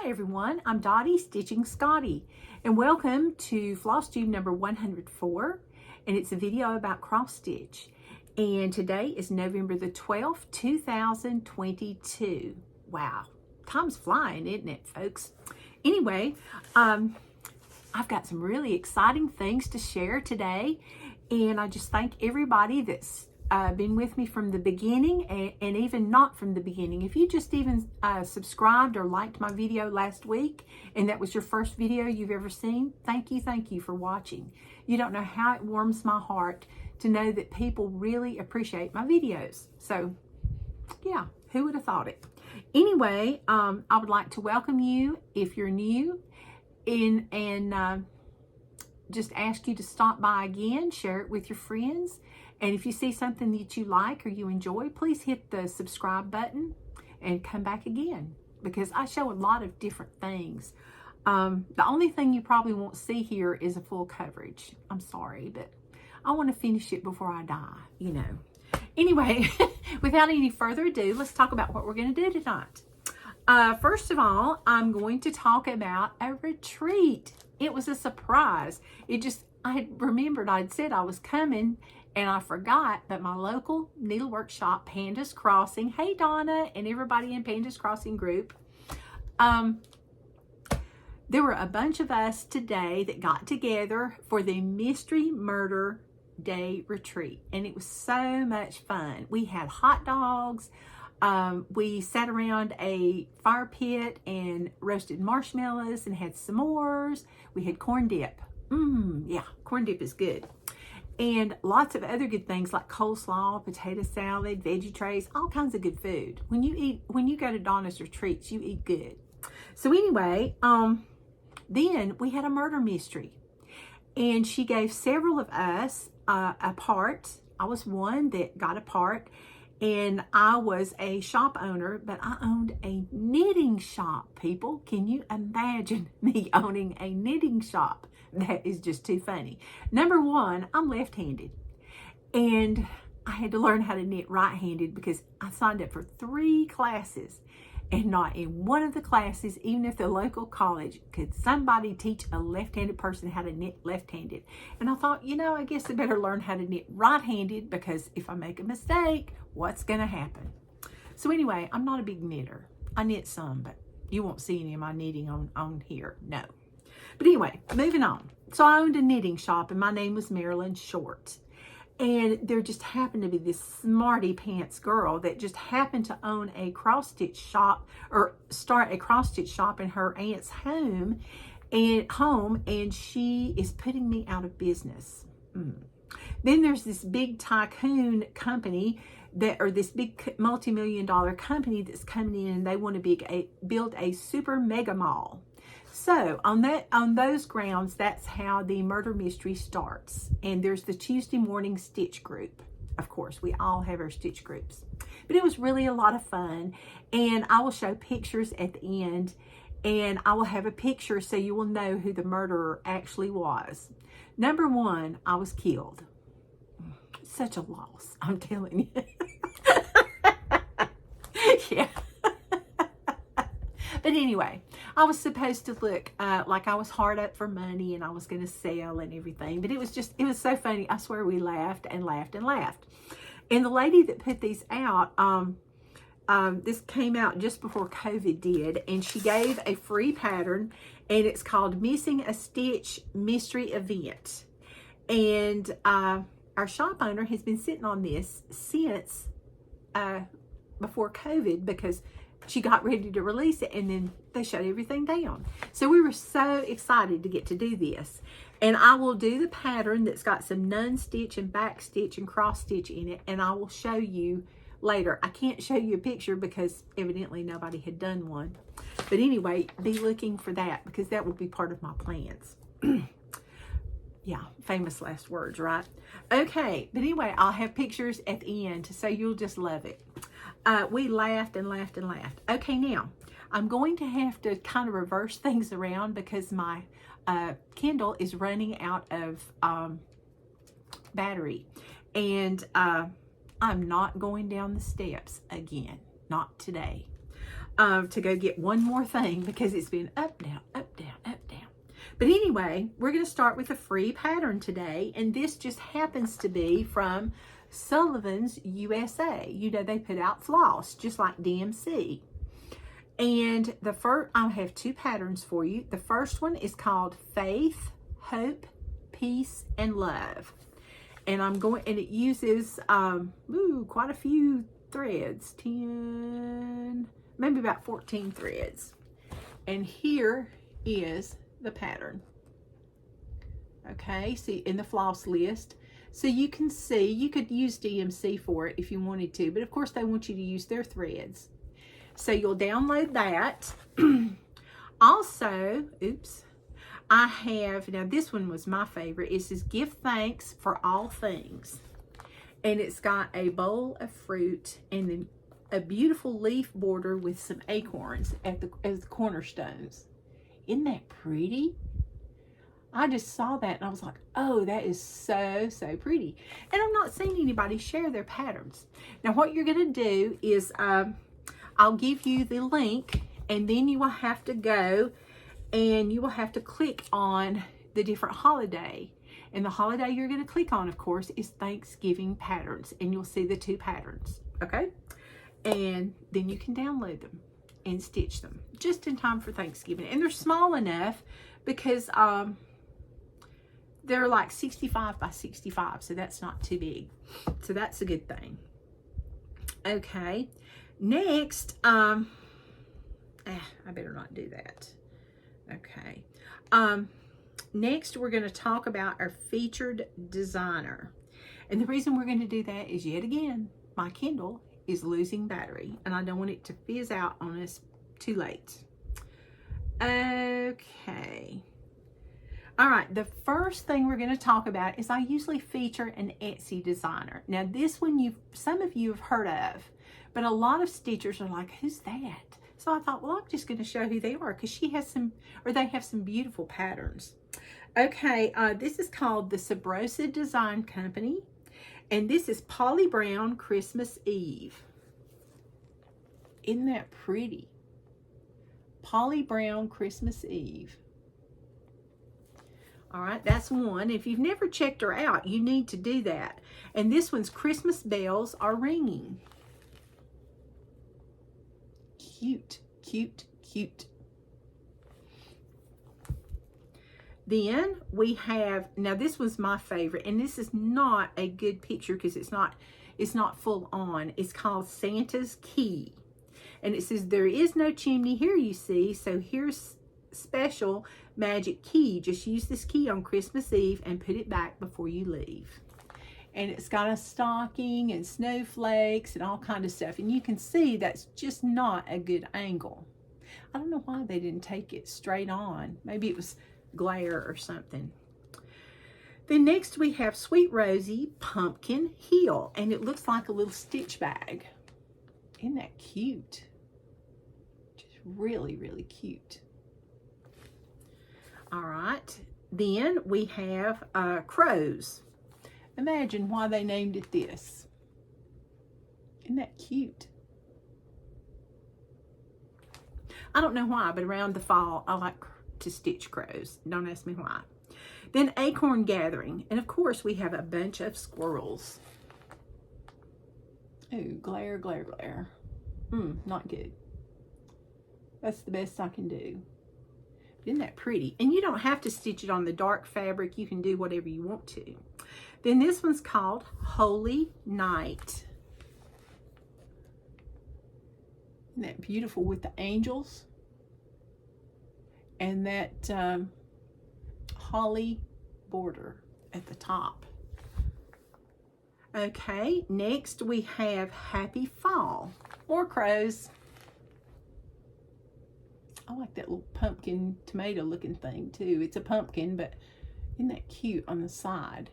Hi everyone, I'm Dottie Stitching Scotty, and welcome to Flosstube number 104, and it's a video about cross stitch. And today is November the 12th, 2022. Wow, time's flying, isn't it, folks? Anyway, I've got some really exciting things to share today, and I just thank everybody that's been with me from the beginning and even not from the beginning. If you just even subscribed or liked my video last week and that was your first video you've ever seen, thank you for watching. You don't know how it warms my heart to know that people really appreciate my videos. So yeah, who would have thought it? Anyway, I would like to welcome you if you're new and just ask you to stop by again, share it with your friends. And if you see something that you like or you enjoy, please hit the subscribe button and come back again, because I show a lot of different things. The only thing you probably won't see here is a full coverage. I'm sorry, but I want to finish it before I die, you know. Anyway, without any further ado, let's talk about what we're going to do tonight. First of all, I'm going to talk about a retreat. It was a surprise. I had remembered I'd said I was coming, and I forgot that my local needlework shop, Panda's Crossing, hey Donna and everybody in Panda's Crossing group, there were a bunch of us today that got together for the Mystery Murder Day retreat, and it was so much fun. We had hot dogs, we sat around a fire pit and roasted marshmallows and had s'mores. We had corn dip. Yeah, corn dip is good. And lots of other good things like coleslaw, potato salad, veggie trays, all kinds of good food. When you go to Donna's retreats, you eat good. So anyway, then we had a murder mystery, and she gave several of us a part. I was one that got a part, and I was a shop owner, but I owned a knitting shop, people. Can you imagine me owning a knitting shop? That is just too funny. Number one, I'm left-handed, and I had to learn how to knit right-handed because I signed up for 3 classes, and not in one of the classes, even if the local college, could somebody teach a left-handed person how to knit left-handed. And I thought, you know, I guess I better learn how to knit right-handed, because if I make a mistake, what's going to happen? So anyway, I'm not a big knitter. I knit some, but you won't see any of my knitting on here. No. But anyway, moving on. So I owned a knitting shop, and my name was Marilyn Short. And there just happened to be this smarty pants girl that just happened to own a cross stitch shop, or start a cross stitch shop in her aunt's home, and she is putting me out of business. Then there's this big tycoon company this big multi-million-dollar company that's coming in, and they want to build a super mega mall. So on those grounds, that's how the murder mystery starts. And there's the Tuesday morning stitch group. Of course, we all have our stitch groups. But it was really a lot of fun. And I will show pictures at the end. And I will have a picture so you will know who the murderer actually was. Number one, I was killed. Such a loss, I'm telling you. Yeah. But anyway, I was supposed to look like I was hard up for money, and I was going to sell and everything. But it was so funny. I swear we laughed and laughed and laughed. And the lady that put these out, this came out just before COVID did. And she gave a free pattern, and it's called Missing a Stitch Mystery Event. And our shop owner has been sitting on this since before COVID, because she got ready to release it, and then they shut everything down. So we were so excited to get to do this. And I will do the pattern that's got some nun stitch and back stitch and cross stitch in it, and I will show you later. I can't show you a picture because evidently nobody had done one. But anyway, be looking for that, because that will be part of my plans. Yeah, famous last words, right? Okay, but anyway, I'll have pictures at the end, so you'll just love it. We laughed and laughed and laughed. Okay, now, I'm going to have to kind of reverse things around because my Kindle is running out of battery. And I'm not going down the steps again. Not today. to go get one more thing because it's been up, down, up, down, up, down. But anyway, we're going to start with a free pattern today, and this just happens to be from Sullivan's USA. You know, they put out floss just like DMC. And the first, I'll have two patterns for you. The first one is called Faith, Hope, Peace, and Love. And it uses quite a few threads, 10, maybe about 14 threads. And here is the pattern. Okay, see in the floss list. So you can see, you could use DMC for it if you wanted to, but of course they want you to use their threads. So you'll download that. Also, I have, now this one was my favorite. It says Give Thanks for All Things. And it's got a bowl of fruit and then a beautiful leaf border with some acorns as the cornerstones. Isn't that pretty? I just saw that and I was like, oh, that is so, so pretty. And I'm not seeing anybody share their patterns. Now what you're going to do is I'll give you the link, and then you will have to go and you will have to click on the different holiday. And the holiday you're going to click on, of course, is Thanksgiving patterns. And you'll see the two patterns, okay? And then you can download them and stitch them just in time for Thanksgiving. And they're small enough because they're like 65 by 65, so that's not too big. So that's a good thing. Okay, next, I better not do that. Okay, next we're going to talk about our featured designer. And the reason we're going to do that is, yet again, my Kindle is losing battery, and I don't want it to fizz out on us too late. Okay. All right, the first thing we're going to talk about is I usually feature an Etsy designer. Now this one some of you have heard of, but a lot of stitchers are like, who's that? So I thought, well, I'm just going to show who they are because they have some beautiful patterns. Okay, this is called the SubRosa Design Company, and this is Polly Brown Christmas Eve. Isn't that pretty? Polly Brown Christmas Eve. All right, that's one. If you've never checked her out, you need to do that. And this one's Christmas Bells Are Ringing. Cute, cute, cute. Then we have, now this was my favorite, and this is not a good picture because it's not full on. It's called Santa's Key. And it says, there is no chimney here, you see, so here's special magic key. Just use this key on Christmas Eve and put it back before you leave. And it's got a stocking and snowflakes and all kind of stuff. And you can see that's just not a good angle. I don't know why they didn't take it straight on. Maybe it was glare or something. Then next we have Sweet Rosie Pumpkin Heel. And it looks like a little stitch bag. Isn't that cute? Just really, really cute. All right, then we have crows. Imagine why they named it this. Isn't that cute? I don't know why, but around the fall, I like to stitch crows. Don't ask me why. Then Acorn Gathering. And of course, we have a bunch of squirrels. Ooh, glare, glare, glare. Not good. That's the best I can do. Isn't that pretty? And you don't have to stitch it on the dark fabric. You can do whatever you want to. Then this one's called Holy Night. Isn't that beautiful with the angels? And that holly border at the top. Okay, next we have Happy Fall. More crows. I like that little pumpkin tomato looking thing too. It's a pumpkin, but isn't that cute on the side?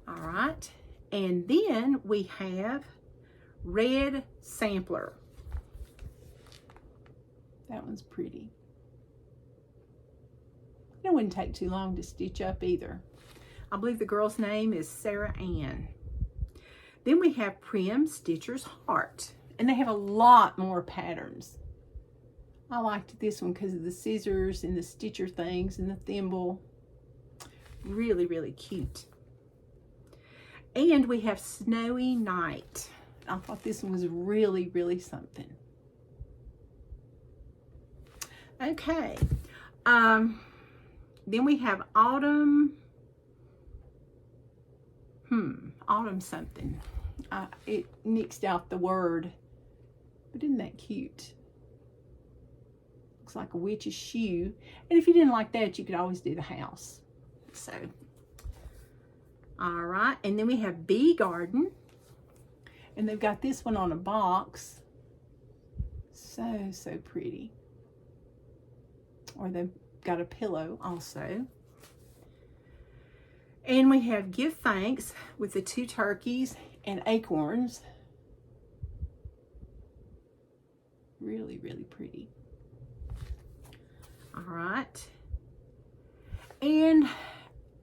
All right, and then we have Red Sampler. That one's pretty. It wouldn't take too long to stitch up either. I believe the girl's name is Sarah Ann. Then we have Prim Stitcher's Heart. And they have a lot more patterns. I liked this one because of the scissors and the stitcher things and the thimble. Really, really cute. And we have Snowy Night. I thought this one was really, really something. Okay. Then we have Autumn. Autumn something. It nixed out the word. But isn't that cute? Looks like a witch's shoe. And if you didn't like that, you could always do the house. So, all right. And then we have Bee Garden. And they've got this one on a box. So, so pretty. Or they've got a pillow also. And we have Give Thanks with the 2 turkeys and acorns. Really, really pretty. All right. And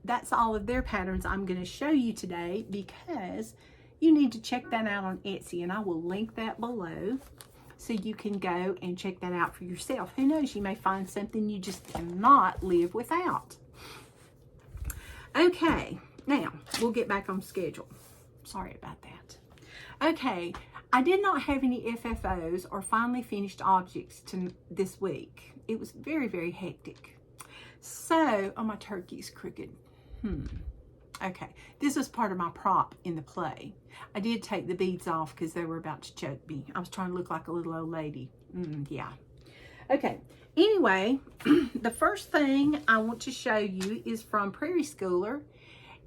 that's all of their patterns I'm going to show you today, because you need to check that out on Etsy, and I will link that below so you can go and check that out for yourself. Who knows, you may find something you just cannot live without. Okay, now we'll get back on schedule. Sorry about that. Okay, I did not have any FFOs or finally finished objects this week. It was very, very hectic. So, oh, my turkey's crooked. Okay, this was part of my prop in the play. I did take the beads off because they were about to choke me. I was trying to look like a little old lady. Yeah. Okay, anyway, the first thing I want to show you is from Prairie Schooler,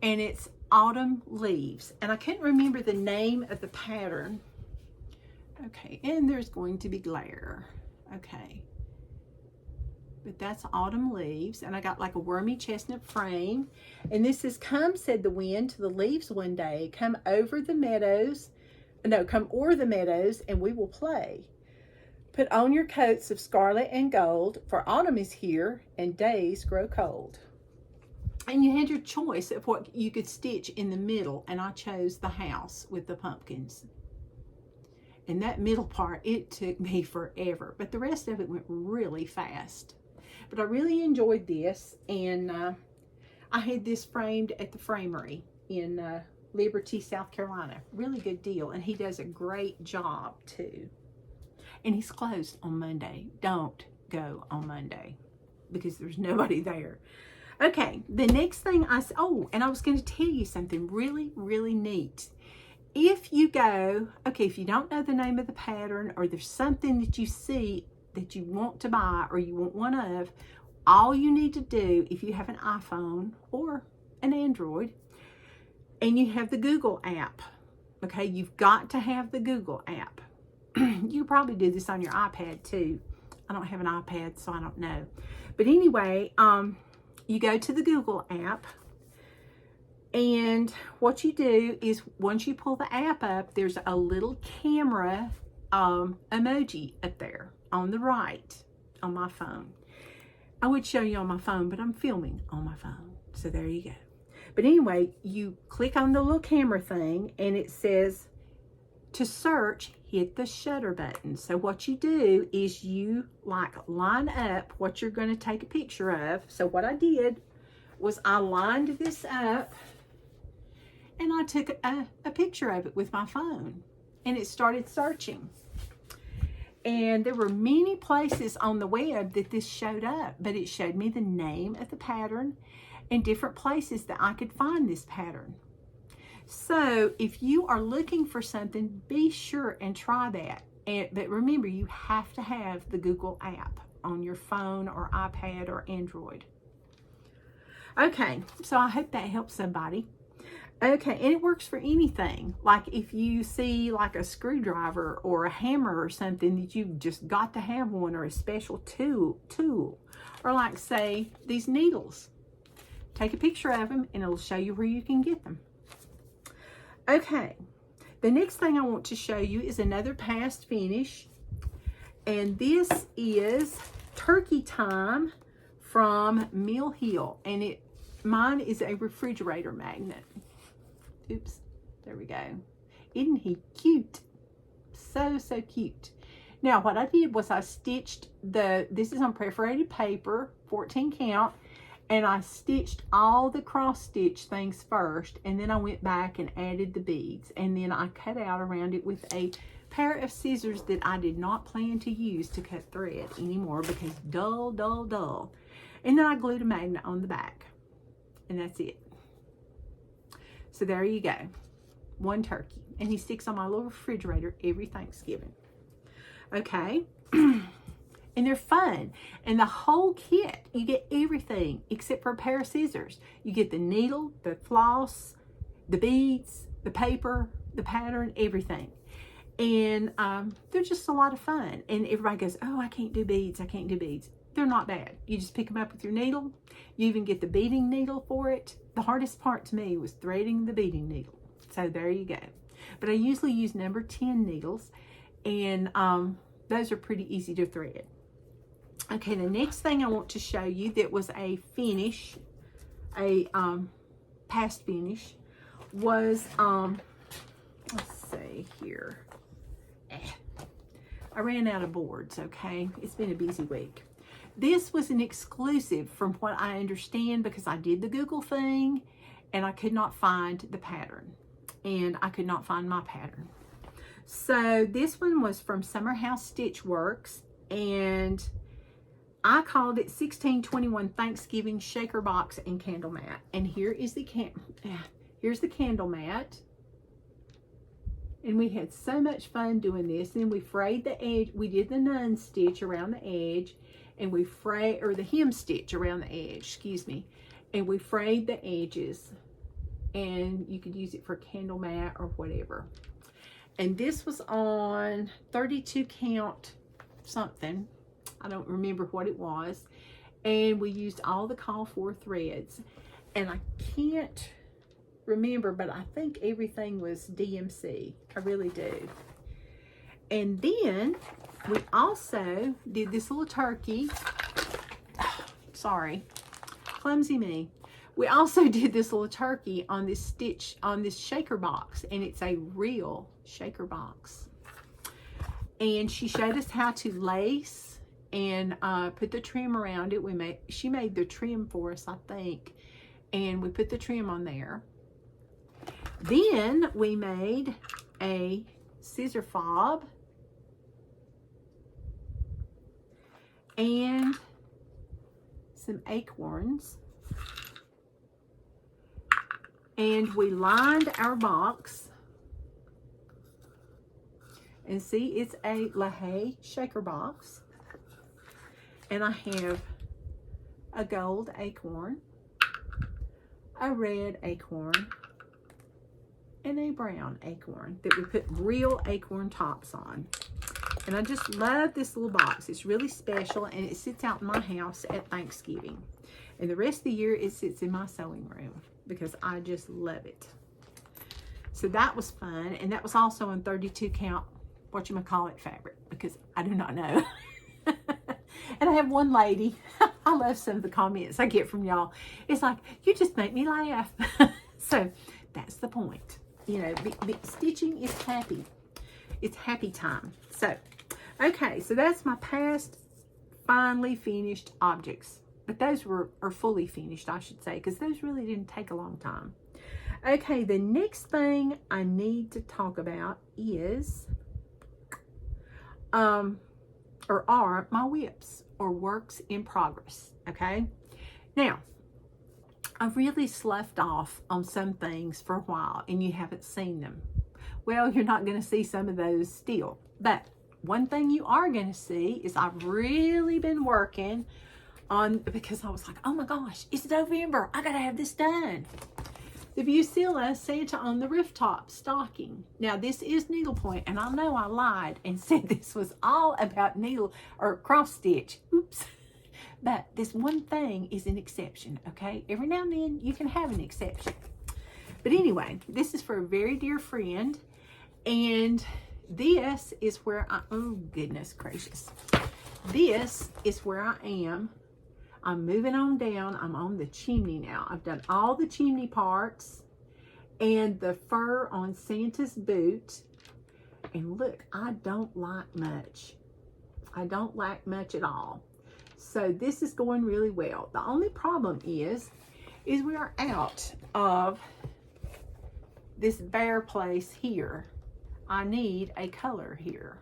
and it's Autumn Leaves. And I couldn't remember the name of the pattern. Okay, and there's going to be glare. Okay. But that's Autumn Leaves, and I got like a wormy chestnut frame. And this is Come, said the wind to the leaves one day, come over the meadows, no, come o'er the meadows, and we will play. Put on your coats of scarlet and gold, for autumn is here, and days grow cold. And you had your choice of what you could stitch in the middle, and I chose the house with the pumpkins. And that middle part, it took me forever, but the rest of it went really fast. But I really enjoyed this, and I had this framed at the Framery in Liberty, South Carolina. Really good deal, and he does a great job too. And he's closed on Monday. Don't go on Monday because there's nobody there. Okay, the next thing and I was going to tell you something really, really neat. If you go, okay, if you don't know the name of the pattern, or there's something that you see that you want to buy or you want one of, all you need to do, if you have an iPhone or an Android and you have the Google app, okay, you've got to have the Google app. You probably do this on your iPad too. I don't have an iPad, so I don't know. But anyway, you go to the Google app, and what you do is once you pull the app up, there's a little camera emoji up there on the right on my phone. I would show you on my phone, but I'm filming on my phone. So there you go. But anyway, you click on the little camera thing, and it says to search, hit the shutter button. So what you do is you like line up what you're going to take a picture of. So what I did was I lined this up, and I took a picture of it with my phone, and it started searching. And there were many places on the web that this showed up, but it showed me the name of the pattern and different places that I could find this pattern. So if you are looking for something, be sure and try that. But remember, you have to have the Google app on your phone or iPad or Android. Okay, so I hope that helps somebody. Okay, and it works for anything. Like if you see like a screwdriver or a hammer or something that you've just got to have one, or a special tool. Or like say these needles. Take a picture of them and it'll show you where you can get them. Okay, the next thing I want to show you is another past finish. And this is Turkey Time from Mill Hill. And mine is a refrigerator magnet. Oops, there we go. Isn't he cute? so cute. Now, what I did was I stitched this is on perforated paper, 14 count, and I stitched all the cross stitch things first, and then I went back and added the beads, and then I cut out around it with a pair of scissors that I did not plan to use to cut thread anymore because dull, dull, dull. And then I glued a magnet on the back, and that's it. So there you go, one turkey, and he sticks on my little refrigerator every Thanksgiving. Okay, and they're fun, and the whole kit, you get everything except for a pair of scissors. You get the needle, the floss, the beads, the paper, the pattern, everything. And they're just a lot of fun. And everybody goes, oh, I can't do beads, I can't do beads. They're not bad. You just pick them up with your needle. You even get the beading needle for it. The hardest part to me was threading the beading needle. So there you go. But I usually use number 10 needles, and those are pretty easy to thread. Okay, the next thing I want to show you that was a finish, a past finish, was, let's see here. I ran out of boards, okay? It's been a busy week. This was an exclusive from what I understand, because I did the Google thing and I could not find the pattern, and I could not find my pattern. So this one was from Summerhouse Stitch Works, and I called it 1621 Thanksgiving Shaker Box and Candle Mat. And here is the here's the candle mat. And we had so much fun doing this. Then we frayed the edge. We did the nun stitch around the edge, and we frayed, or the hem stitch around the edge, excuse me. And we frayed the edges, and you could use it for candle mat or whatever. And this was on 32 count something. I don't remember what it was. And we used all the call for threads. And I can't remember, but I think everything was DMC. I really do. And then we also did this little turkey. Sorry, clumsy me. We also did this little turkey on this stitch, on this shaker box, and it's a real shaker box. And she showed us how to lace and put the trim around it. She made the trim for us, I think, and we put the trim on there. Then we made a scissor fob and some acorns. And we lined our box. And see, it's a LaHaye shaker box. And I have a gold acorn, a red acorn, and a brown acorn that we put real acorn tops on. And I just love this little box. It's really special, and it sits out in my house at Thanksgiving. And the rest of the year, it sits in my sewing room because I just love it. So that was fun. And that was also on 32 count, whatchamacallit fabric, because I do not know. And I have one lady, I love some of the comments I get from y'all. It's like, you just make me laugh. So that's the point. You know, the stitching is happy. It's happy time. So, okay, so that's my past finally finished objects. But those are fully finished, I should say, because those really didn't take a long time. Okay, the next thing I need to talk about is, are my whips, or works in progress, okay? Now, I've really sloughed off on some things for a while, and you haven't seen them. Well, you're not going to see some of those still. But one thing you are going to see is I've really been working on, because I was like, oh my gosh, it's November. I got to have this done. The Bucilla Santa on the Rooftop stocking. Now, this is needlepoint, and I know I lied and said this was all about needle or cross stitch. Oops. But this one thing is an exception, okay? Every now and then you can have an exception. But anyway, this is for a very dear friend, and this is where oh goodness gracious. This is where I am. I'm moving on down. I'm on the chimney now. I've done all the chimney parts and the fur on Santa's boot. And look, I don't lack much. I don't lack much at all. So this is going really well. The only problem is we are out of this bare place here. I need a color here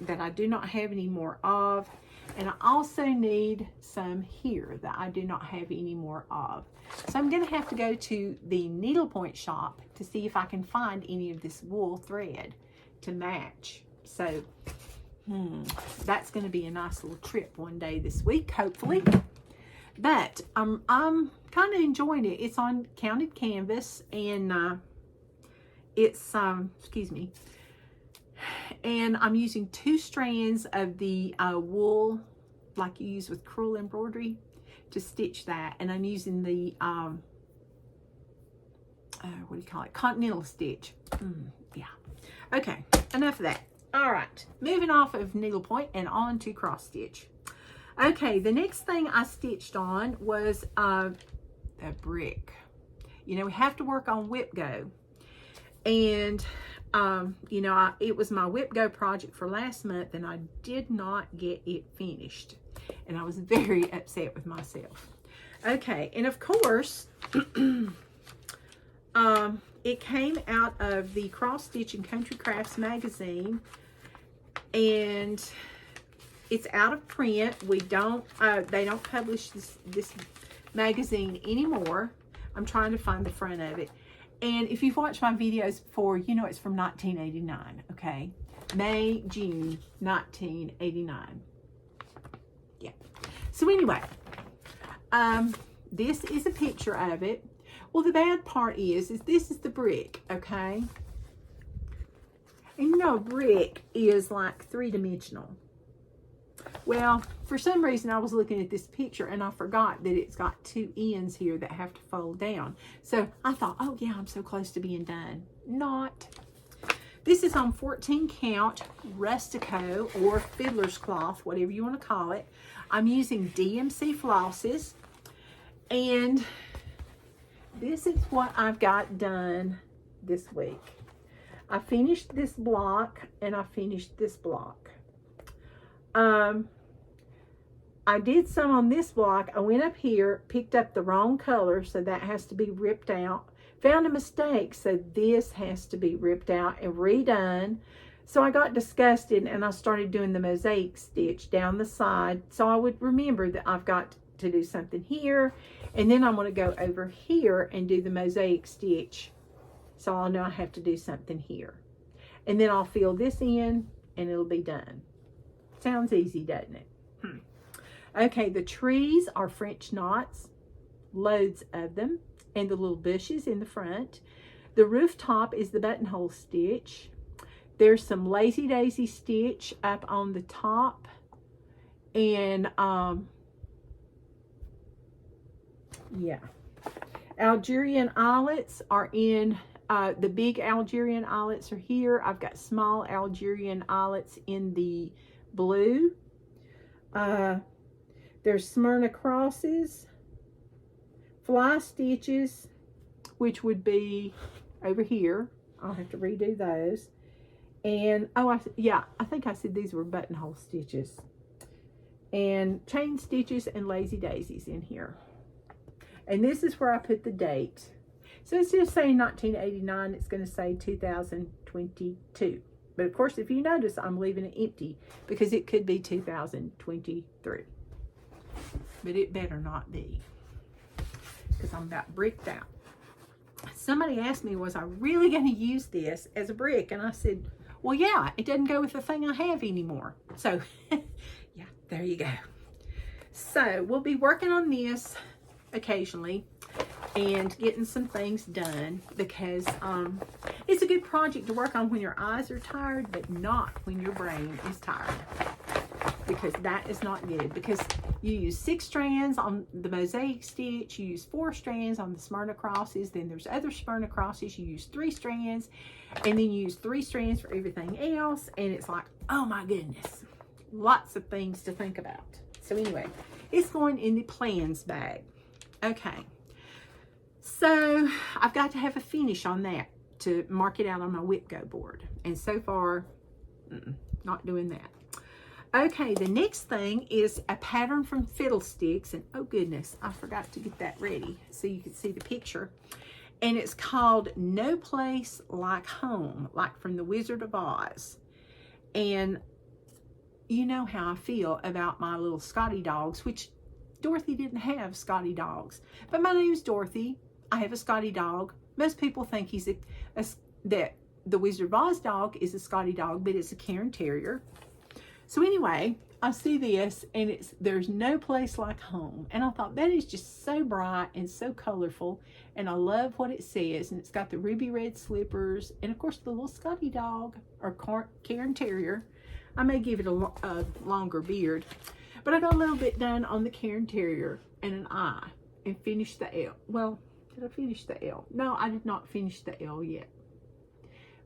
that I do not have any more of. And I also need some here that I do not have any more of. So I'm going to have to go to the needlepoint shop to see if I can find any of this wool thread to match. So that's going to be a nice little trip one day this week, hopefully. But I'm kind of enjoying it. It's on counted canvas, and it's excuse me, and I'm using 2 strands of the wool like you use with crewel embroidery to stitch that, and I'm using the what do you call it, continental stitch. Yeah, okay, enough of that. All right, moving off of needlepoint and on to cross stitch. Okay, the next thing I stitched on was a brick. You know, we have to work on whip go, and you know, it was my whip go project for last month, and I did not get it finished, and I was very upset with myself. Okay, and of course it came out of the Cross Stitch and Country Crafts magazine, and it's out of print. We don't they don't publish this magazine anymore. I'm trying to find the front of it. And if you've watched my videos before, you know it's from 1989, okay? May, June 1989. Yeah. So anyway, this is a picture of it. Well, the bad part is this is the brick, okay? And you know, brick is like 3-dimensional. Well, for some reason I was looking at this picture and I forgot that it's got 2 ends here that have to fold down. So I thought, oh yeah, I'm so close to being done. Not. This is on 14 count rustico or fiddler's cloth, whatever you want to call it. I'm using DMC flosses, and this is what I've got done this week. I finished this block and I finished this block. I did some on this block. I went up here, picked up the wrong color, so that has to be ripped out. Found a mistake, so this has to be ripped out and redone. So I got disgusted and I started doing the mosaic stitch down the side, so I would remember that I've got to do something here, and then I'm going to go over here and do the mosaic stitch, so I'll know I have to do something here, and then I'll fill this in and it'll be done. Sounds easy, doesn't it? Okay, the trees are French knots, loads of them, and the little bushes in the front. The rooftop is the buttonhole stitch. There's some lazy daisy stitch up on the top, and yeah, Algerian eyelets are in the big Algerian eyelets are here. I've got small Algerian eyelets in the blue. There's Smyrna crosses, fly stitches, which would be over here. I'll have to redo those. And oh, I think I said these were buttonhole stitches, and chain stitches and lazy daisies in here. And this is where I put the date. So instead of saying 1989, it's going to say 2022. But of course, if you notice, I'm leaving it empty because it could be 2023. But it better not be, because I'm about bricked out. Somebody asked me, was I really going to use this as a brick? And I said, well, yeah, it doesn't go with the thing I have anymore. So, yeah, there you go. So, we'll be working on this occasionally and getting some things done, because it's a good project to work on when your eyes are tired, but not when your brain is tired, because that is not good. Because you use 6 strands on the mosaic stitch, you use 4 strands on the Smyrna crosses, then there's other Smyrna crosses, you use 3 strands, and then you use 3 strands for everything else, and it's like, oh my goodness, lots of things to think about. So anyway, it's going in the plans bag. Okay, so I've got to have a finish on that to mark it out on my whip go board. And so far, not doing that. Okay, the next thing is a pattern from Fiddlesticks. And oh goodness, I forgot to get that ready so you can see the picture. And it's called No Place Like Home, like from The Wizard of Oz. And you know how I feel about my little Scotty dogs, which Dorothy didn't have Scotty dogs. But my name's Dorothy. I have a Scotty dog. Most people think he's that the Wizard of Oz dog is a Scotty dog, but it's a Cairn Terrier. So anyway, I see this and there's no place like home. And I thought that is just so bright and so colorful. And I love what it says. And it's got the ruby red slippers. And of course the little Scotty dog or Cairn Terrier. I may give it a longer beard. But I got a little bit done on the Cairn Terrier and an eye. And finished the L. Well, did I finish the L? No, I did not finish the L yet.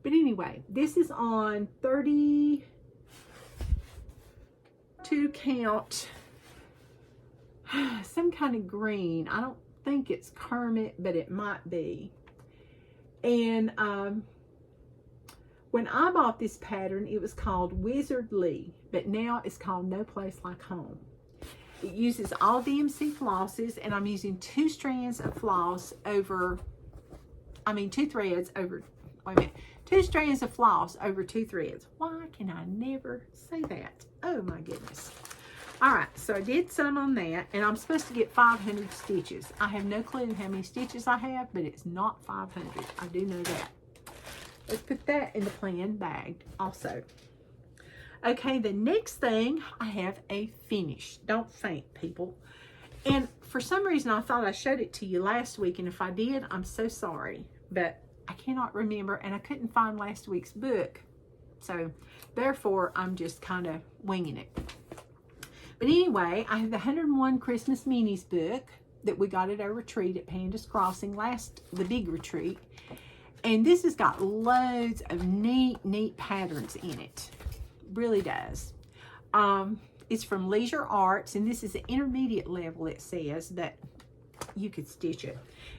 But anyway, this is on 32 count, some kind of green. I don't think it's Kermit, but it might be. And when I bought this pattern, it was called Wizardly, but now it's called No Place Like Home. It uses all DMC flosses, and I'm using 2 strands of floss over, 2 threads over, wait a minute, 2 strands of floss over 2 threads. Why can I never say that? Oh my goodness. All right, so I did some on that, and I'm supposed to get 500 stitches. I have no clue how many stitches I have, but it's not 500. I do know that. Let's put that in the plan bag also. Okay, the next thing, I have a finish. Don't faint, people. And for some reason, I thought I showed it to you last week, and if I did, I'm so sorry. But I cannot remember, and I couldn't find last week's book. So, therefore, I'm just kind of winging it. But anyway, I have the 101 Christmas Minis book that we got at our retreat at Panda's Crossing the big retreat. And this has got loads of neat patterns in it. Really does. It's from Leisure Arts, and this is an intermediate level, it says, that you could stitch it.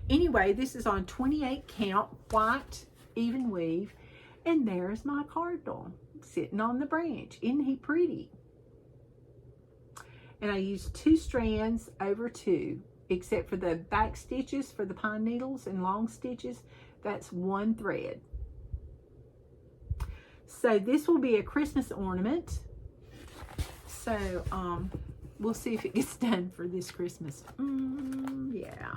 Anyway, this is on 28 count, white, even weave, and there's my cardinal sitting on the branch. Isn't he pretty? And I used 2 strands over 2, except for the back stitches for the pine needles and long stitches. That's 1 thread. So this will be a Christmas ornament. So we'll see if it gets done for this Christmas. Yeah.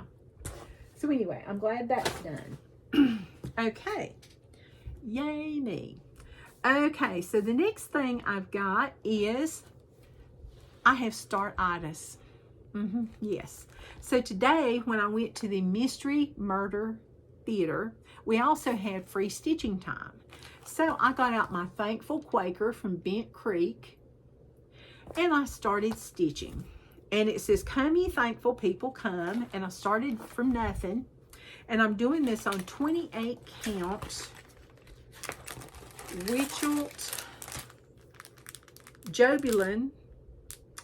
So anyway, I'm glad that's done. Okay. Yay me. Okay, so the next thing I've got is I have Start-itis. Yes. So today when I went to the Mystery Murder Theater, we also had free stitching time. So I got out my Thankful Quaker from Bent Creek and I started stitching. And it says, "Come ye thankful people, come." And I started from nothing. And I'm doing this on 28 count Witchelt Jobelin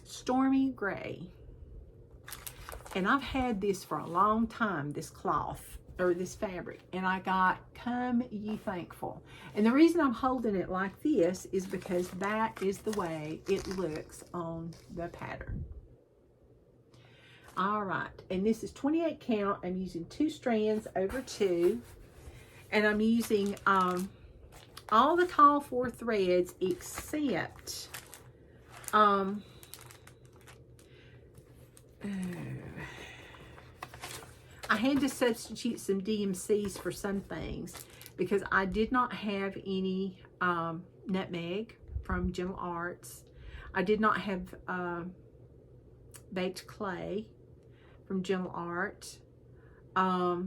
Stormy Gray. And I've had this for a long time, this cloth, or this fabric. And I got Come Ye Thankful. And the reason I'm holding it like this is because that is the way it looks on the pattern. All right, and this is 28 count. I'm using 2 strands over 2. And I'm using all the call for threads except I had to substitute some DMCs for some things because I did not have any nutmeg from Gentle Arts. I did not have baked clay from Gentle Art. I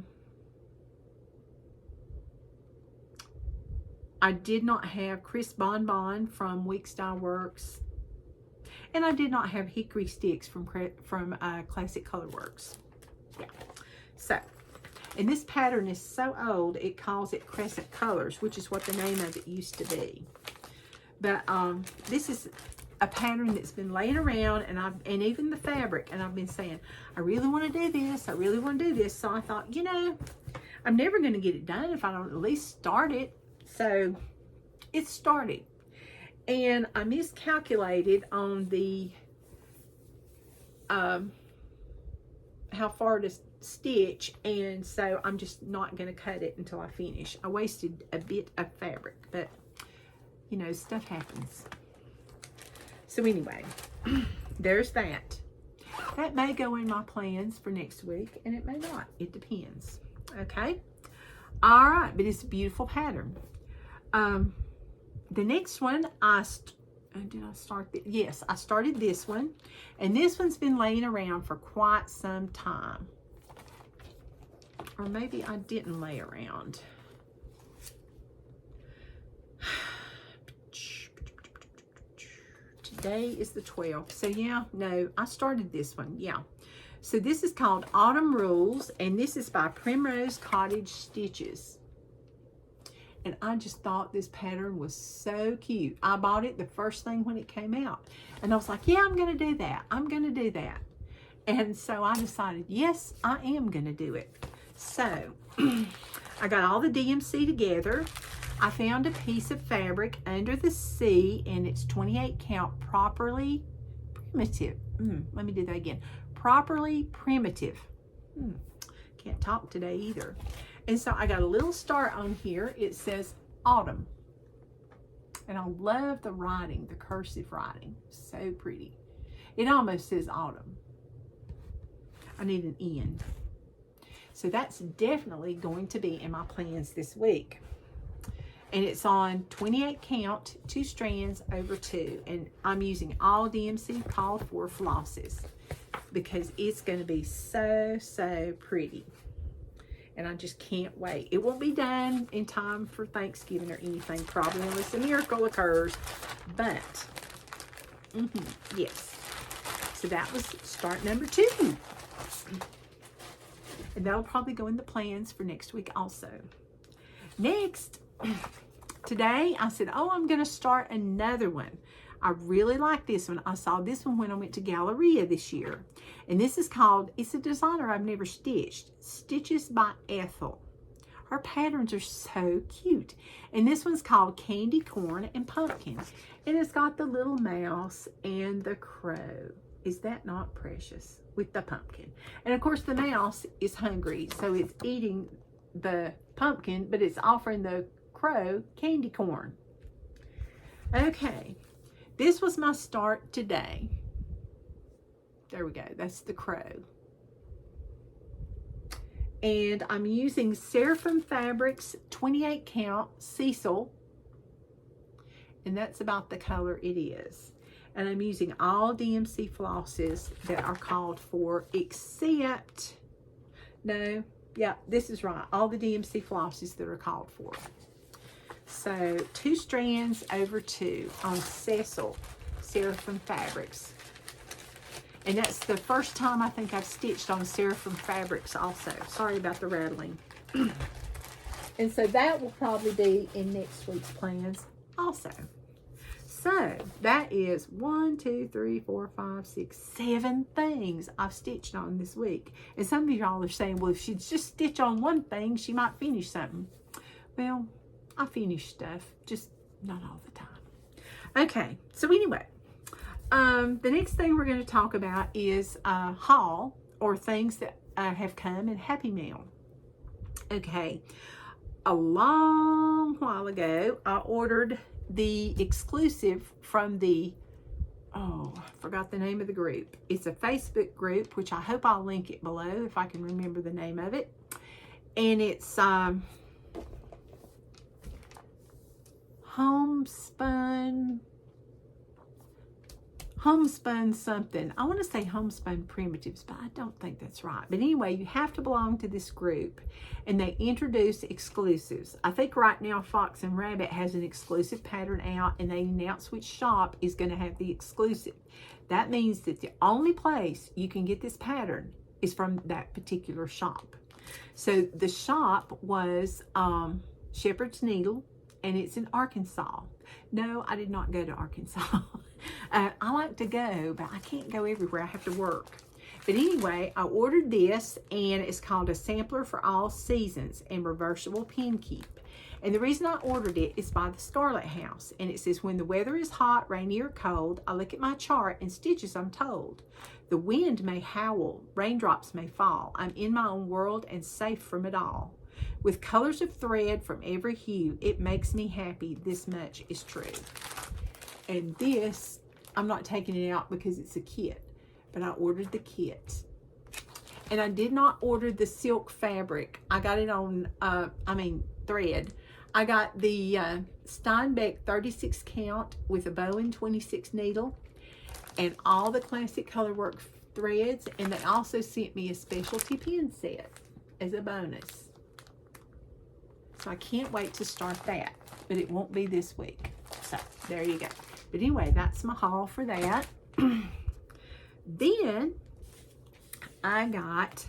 did not have Crisp Bonbon from Week Style Works. And I did not have hickory sticks from Classic Color Works. Yeah. So, and this pattern is so old, it calls it Crescent Colors, which is what the name of it used to be. But this is a pattern that's been laying around, and even the fabric, and I've been saying, I really want to do this, I really want to do this. So I thought, you know, I'm never going to get it done if I don't at least start it. So it started. And I miscalculated on the how far to stitch, and so I'm just not going to cut it until I finish. I wasted a bit of fabric, but you know, stuff happens. So anyway, there's that. That may go in my plans for next week, and it may not. It depends. Okay? All right, but it's a beautiful pattern. The next one, did I start? Yes, I started this one, and this one's been laying around for quite some time. Or maybe I didn't lay around. Today is the 12th. So yeah, no, I started this one. Yeah. So this is called Autumn Rules, and this is by Primrose Cottage Stitches. And I just thought this pattern was so cute. I bought it the first thing when it came out. And I was like, yeah, I'm going to do that. I'm going to do that. And so I decided, yes, I am going to do it. So I got all the DMC together. I found a piece of fabric under the sea, and it's 28 count properly primitive. Let me do that again. Properly primitive. Can't talk today either. And so I got a little star on here. It says autumn. And I love the writing, the cursive writing. So pretty. It almost says autumn. I need an end. So that's definitely going to be in my plans this week. And it's on 28 count, 2 strands over 2. And I'm using all DMC called for flosses because it's going to be so, so pretty. And I just can't wait. It won't be done in time for Thanksgiving or anything, probably, unless a miracle occurs. But, yes. So that was start number 2. And that'll probably go in the plans for next week also. Next, today I said, oh, I'm going to start another one. I really like this one. I saw this one when I went to Galleria this year. And this is called, it's a designer I've never stitched, Stitches by Ethel. Her patterns are so cute. And this one's called Candy Corn and Pumpkin. And it's got the little mouse and the crow. Is that not precious? With the pumpkin. And of course the mouse is hungry, so it's eating the pumpkin, but it's offering the crow candy corn. Okay. This was my start today. There we go. That's the crow. And I'm using Seraphim Fabrics 28 count Cecil. And that's about the color it is. And I'm using all DMC flosses that are called for, except, no, yeah, this is right. All the DMC flosses that are called for. So 2 strands over 2 on Cecil Seraphim Fabrics. And that's the first time I think I've stitched on Seraphim Fabrics also. Sorry about the rattling. And so that will probably be in next week's plans also. So that is 1, 2, 3, 4, 5, 6, 7 things I've stitched on this week. And some of y'all are saying, well, if she'd just stitch on one thing, she might finish something. Well, I finish stuff, just not all the time. Okay, so anyway, the next thing we're going to talk about is haul, or things that have come in Happy Mail. Okay, a long while ago, I ordered the exclusive from the, oh, I forgot the name of the group. It's a Facebook group, which I hope I'll link it below if I can remember the name of it. And it's homespun something. I want to say homespun primitives, but I don't think that's right. But anyway, you have to belong to this group, and they introduce exclusives. I think right now Fox and Rabbit has an exclusive pattern out, and they announce which shop is going to have the exclusive. That means that the only place you can get this pattern is from that particular shop. So the shop was Shepherd's Needle, and it's in Arkansas. No, I did not go to Arkansas. I like to go, but I can't go everywhere. I have to work. But anyway, I ordered this, and it's called a sampler for all seasons and reversible pin keep. And the reason I ordered it is by the Scarlet House. And it says, when the weather is hot, rainy, or cold, I look at my chart and stitch as I'm told. The wind may howl, raindrops may fall. I'm in my own world and safe from it all. With colors of thread from every hue, it makes me happy. This much is true. And this, I'm not taking it out because it's a kit, but I ordered the kit. And I did not order the silk fabric. I got it on, thread. I got the Steinbeck 36 count with a Bowen 26 needle and all the classic colorwork threads. And they also sent me a specialty pin set as a bonus. So I can't wait to start that, but it won't be this week. So there you go. But anyway, that's my haul for that. Then I got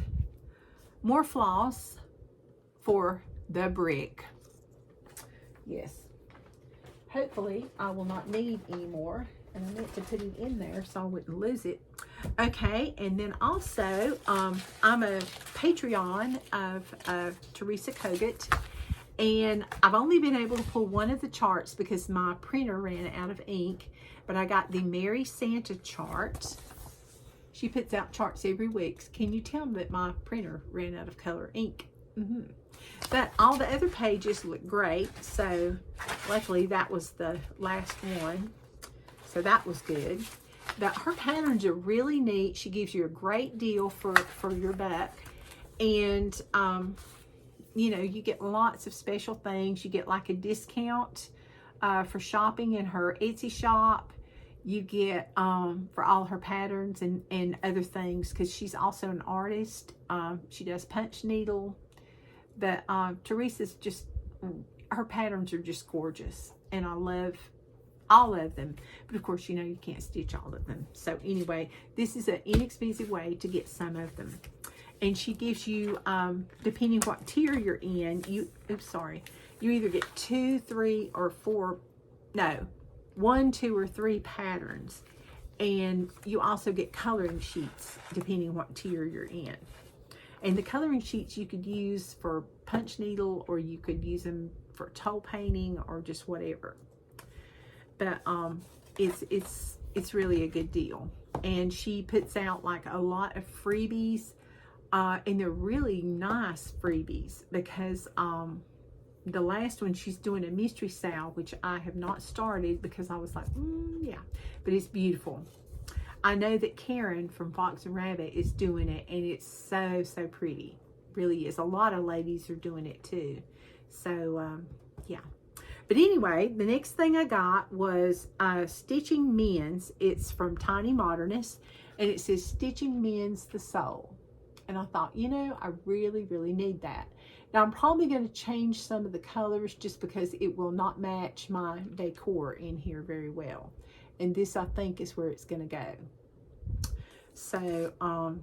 more floss for the brick. Yes. Hopefully I will not need any more. And I meant to put it in there so I wouldn't lose it. Okay, and then also, I'm a Patreon of Teresa Kogut. And I've only been able to pull one of the charts because my printer ran out of ink. But I got the Merry Santa chart. She puts out charts every week. Can you tell me that my printer ran out of color ink? But all the other pages look great. So luckily that was the last one. So that was good. But her patterns are really neat. She gives you a great deal for your buck. And you know, you get lots of special things. You get like a discount for shopping in her Etsy shop. You get for all her patterns and other things, because she's also an artist. She does punch needle. But Teresa's just, her patterns are just gorgeous. And I love all of them. But of course, you know, you can't stitch all of them. So anyway, this is an inexpensive way to get some of them. And she gives you, depending what tier you're in, you either get 2, 3, or 4, no, 1, 2, or 3 patterns. And you also get coloring sheets, depending what tier you're in. And the coloring sheets you could use for punch needle, or you could use them for toe painting, or just whatever. But it's really a good deal. And she puts out like a lot of freebies. And they're really nice freebies, because the last one, she's doing a mystery sale, which I have not started because I was like, yeah, but it's beautiful. I know that Karen from Fox and Rabbit is doing it, and it's so pretty. Really is. A lot of ladies are doing it too. So yeah. But anyway, the next thing I got was Stitching Men's. It's from Tiny Modernist, and it says Stitching Men's the Soul. And I thought, you know, I really need that. Now, I'm probably going to change some of the colors just because it will not match my decor in here very well. And this, I think, is where it's going to go. So, and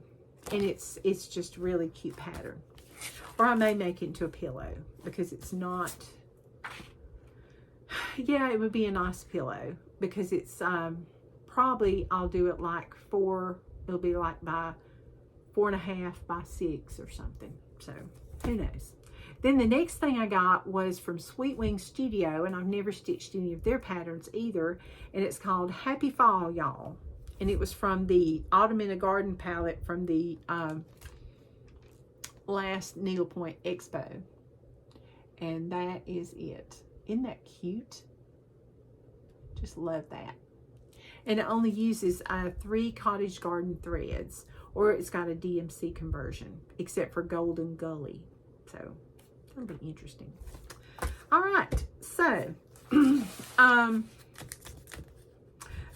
it's just really cute pattern. Or I may make it into a pillow, because it's not, yeah, it would be a nice pillow, because it's, probably I'll do it like it'll be like by 4.5 by 6 or something. So who knows. Then the next thing I got was from Sweet Wing Studio, and I've never stitched any of their patterns either, and it's called Happy Fall, Y'all. And it was from the Autumn in a Garden palette from the last Needlepoint Expo. And that is it. Isn't that cute? Just love that. And it only uses 3 cottage garden threads, or it's got a DMC conversion, except for Golden Gully. So that'll be interesting. All right, so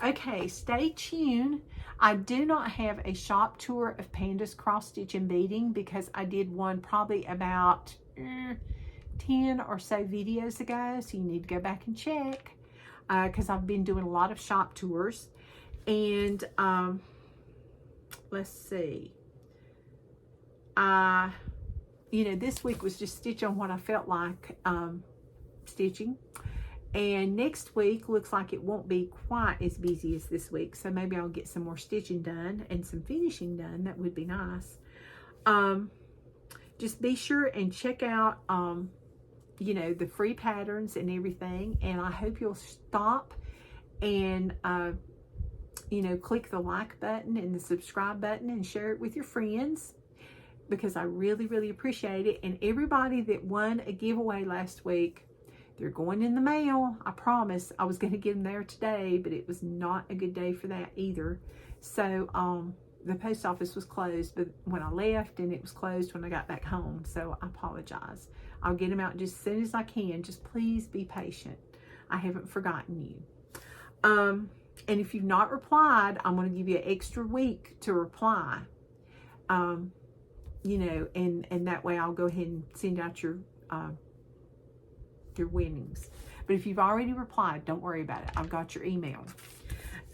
okay, stay tuned. I do not have a shop tour of Panda's cross stitch and beading, because I did one probably about 10 or so videos ago, so you need to go back and check, because I've been doing a lot of shop tours. And let's see, you know, this week was just stitch on what I felt like stitching. And next week looks like it won't be quite as busy as this week. So maybe I'll get some more stitching done and some finishing done. That would be nice. Just be sure and check out, you know, the free patterns and everything. And I hope you'll stop and, you know, click the like button and the subscribe button and share it with your friends, because I really, really appreciate it. And everybody that won a giveaway last week, they're going in the mail. I promise. I was going to get them there today, but it was not a good day for that either. So the post office was closed but when I left, and it was closed when I got back home. So I apologize. I'll get them out just as soon as I can. Just please be patient. I haven't forgotten you. And if you've not replied, I'm going to give you an extra week to reply. You know, and that way I'll go ahead and send out your winnings. But if you've already replied, don't worry about it. I've got your email.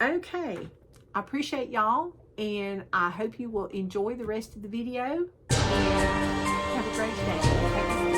Okay, I appreciate y'all, and I hope you will enjoy the rest of the video, and have a great day.